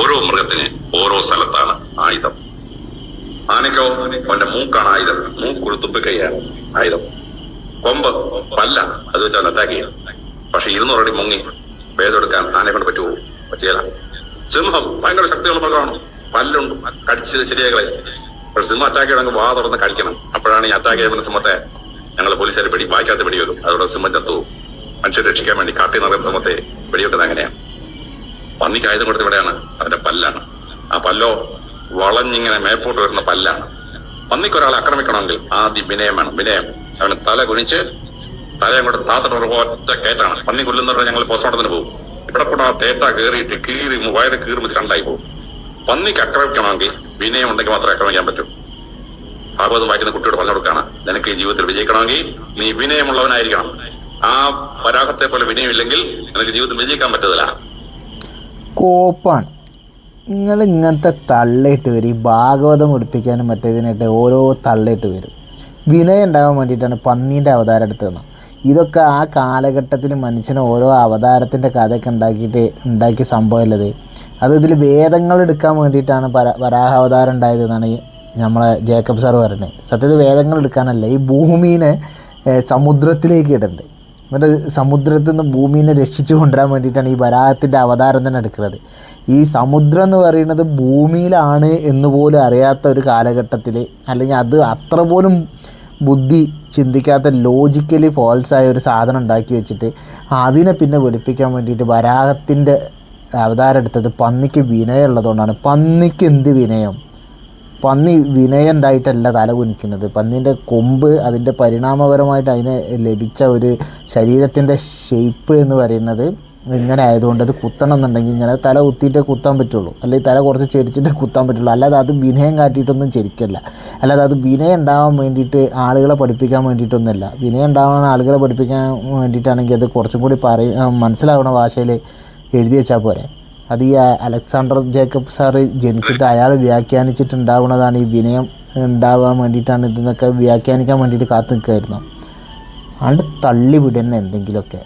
ഓരോ മൃഗത്തിന് ഓരോ സ്ഥലത്താണ് ആയുധം. ആനയ്ക്കോ അവന്റെ മൂക്കാണ് ആയുധം, മൂക്കൊരു തുമ്പിക്കൈയാണ് ആയുധം. കൊമ്പ് പല്ലാണ്, അത് വെച്ചാൽ അറ്റാക്ക് ചെയ്യാം. പക്ഷെ 200 അടി മുങ്ങി ഭേദമെടുക്കാൻ ആനയെ കൊണ്ട് പറ്റുമോ? പറ്റിയല്ല. സിംഹം ഭയങ്കര ശക്തിയുള്ള മൃഗമാണ്, പല്ലുണ്ട്, കടിച്ച് ശരിയാകളെ. പക്ഷെ സിംഹം അറ്റാക്ക് ചെയ്യണമെങ്കിൽ വാ തുറന്ന് കടിക്കണം. അപ്പോഴാണ് ഈ അറ്റാക്ക് ചെയ്യുന്ന സിംഹത്തെ ഞങ്ങൾ പോലീസുകാർ വായിക്കാത്ത വെടിവെക്കും. അതോടെ സിംഹം ചത്തുപോകും. മനുഷ്യരെ രക്ഷിക്കാൻ വേണ്ടി കാട്ടി നടക്കുന്ന സിംഹത്തെ വെടിവെക്കുന്നത് അങ്ങനെയാണ്. പന്നിക്ക് ആയുധം കൊടുത്ത് ഇവിടെയാണ്, അവന്റെ പല്ലാണ്. ആ പല്ലോ വളഞ്ഞിങ്ങനെ മേപ്പോട്ട് വരുന്ന പല്ലാണ്. പന്നിക്ക് ഒരാളെ ആക്രമിക്കണമെങ്കിൽ ആദ്യം വിനയം വേണം. വിനയം, അവന് തല കുനിച്ച് തലയും കൂടെ താത്തിട്ട് ഒറ്റ കയറ്റാണ്. പന്നി കൊല്ലുന്നവരെ ഞങ്ങൾ പോസ്റ്റ്മോർട്ടത്തിന് പോകും. ഇവിടെ കൂടെ ആ തേറ്റ കയറിയിട്ട് വയറ് കീറിമിച്ച് രണ്ടായി പോകും. പന്നിക്ക് ആക്രമിക്കണമെങ്കിൽ വിനയം ഉണ്ടെങ്കിൽ മാത്രമേ ആക്രമിക്കാൻ പറ്റൂ. ഭാഗവതം വായിക്കുന്ന കുട്ടിയോട് പറഞ്ഞു കൊടുക്കാണ്, നിനക്ക് ഈ ജീവിതത്തിൽ വിജയിക്കണമെങ്കിൽ നീ വിനയമുള്ളവനായിരിക്കണം. ആ വരാഹത്തെ പോലെ വിനയമില്ലെങ്കിൽ നിനക്ക് ജീവിതത്തിൽ വിജയിക്കാൻ പറ്റത്തില്ല. കോപ്പാണ് നിങ്ങൾ ഇങ്ങനത്തെ തള്ളിയിട്ട് വരും. ഈ ഭാഗവതം പഠിപ്പിക്കാനും മറ്റേതിനായിട്ട് ഓരോ തള്ളിയിട്ട് വരും. വിനയം ഉണ്ടാകാൻ വേണ്ടിയിട്ടാണ് പന്നീൻ്റെ അവതാരം എടുത്തതെന്ന്. ഇതൊക്കെ ആ കാലഘട്ടത്തിൽ മനുഷ്യന് ഓരോ അവതാരത്തിൻ്റെ കഥയൊക്കെ ഉണ്ടാക്കിയ സംഭവമല്ലത്. അത് ഇതിൽ വേദങ്ങൾ എടുക്കാൻ വേണ്ടിയിട്ടാണ് വരാഹ അവതാരം ഉണ്ടായതെന്നാണ് നമ്മളെ ജേക്കബ് സാർ പറയുന്നത്. സത്യത്തിൽ വേദങ്ങൾ എടുക്കാനല്ല, ഈ ഭൂമീനെ സമുദ്രത്തിലേക്ക് ഇടേണ്ടത്. എന്നിട്ട് സമുദ്രത്തിൽ നിന്ന് ഭൂമീനെ രക്ഷിച്ചു കൊണ്ടുവരാൻ വേണ്ടിയിട്ടാണ് ഈ വരാഹത്തിൻ്റെ അവതാരം തന്നെ എടുക്കുന്നത്. ഈ സമുദ്രം എന്ന് പറയുന്നത് ഭൂമിയിലാണ് എന്ന് പോലും അറിയാത്ത ഒരു കാലഘട്ടത്തിൽ, അല്ലെങ്കിൽ അത് അത്ര പോലും ബുദ്ധി ചിന്തിക്കാത്ത ലോജിക്കലി ഫോൾസായ ഒരു സാധനം ഉണ്ടാക്കി വെച്ചിട്ട് അതിനെ പിന്നെ വെടിപ്പിക്കാൻ വേണ്ടിയിട്ട് വരാഹത്തിൻ്റെ അവതാരം എടുത്തത് പന്നിക്ക് വിനയം ഉള്ളതുകൊണ്ടാണ്. പന്നിക്ക് എന്ത് വിനയം? പന്നി വിനയം ഉണ്ടായിട്ടല്ല തല കുനിക്കുന്നത്. പന്നീൻ്റെ കൊമ്പ് അതിൻ്റെ പരിണാമപരമായിട്ട് അതിന് ലഭിച്ച ഒരു ശരീരത്തിൻ്റെ ഷേപ്പ് എന്ന് പറയുന്നത് ഇങ്ങനെ ആയതുകൊണ്ട് അത് കുത്തണം എന്നുണ്ടെങ്കിൽ ഇങ്ങനെ തല കുത്തിയിട്ടേ കുത്താൻ പറ്റുള്ളൂ, അല്ലെങ്കിൽ തല കുറച്ച് ചെരിച്ചിട്ടേ കുത്താൻ പറ്റുള്ളൂ. അല്ലാതെ അത് വിനയം കാട്ടിയിട്ടൊന്നും ചെരിക്കല്ല. അല്ലാതെ അത് വിനയം ഉണ്ടാവാൻ വേണ്ടിയിട്ട് ആളുകളെ പഠിപ്പിക്കാൻ വേണ്ടിയിട്ടൊന്നുമല്ല. വിനയം ഉണ്ടാവുന്ന ആളുകളെ പഠിപ്പിക്കാൻ വേണ്ടിയിട്ടാണെങ്കിൽ അത് കുറച്ചും കൂടി മനസ്സിലാവുന്ന ഭാഷയിൽ എഴുതി വെച്ചാൽ പോരെ. അത് ഈ അലക്സാണ്ടർ ജേക്കബ് സാറ് ജനിച്ചിട്ട് അയാൾ വ്യാഖ്യാനിച്ചിട്ടുണ്ടാവുന്നതാണ്. ഈ വിനയം ഉണ്ടാവാൻ വേണ്ടിയിട്ടാണ് ഇതെന്നൊക്കെ വ്യാഖ്യാനിക്കാൻ വേണ്ടിയിട്ട് കാത്തു നിൽക്കുമായിരുന്നു. ആണ്ട് തള്ളി വിടുന്ന എന്തെങ്കിലുമൊക്കെ.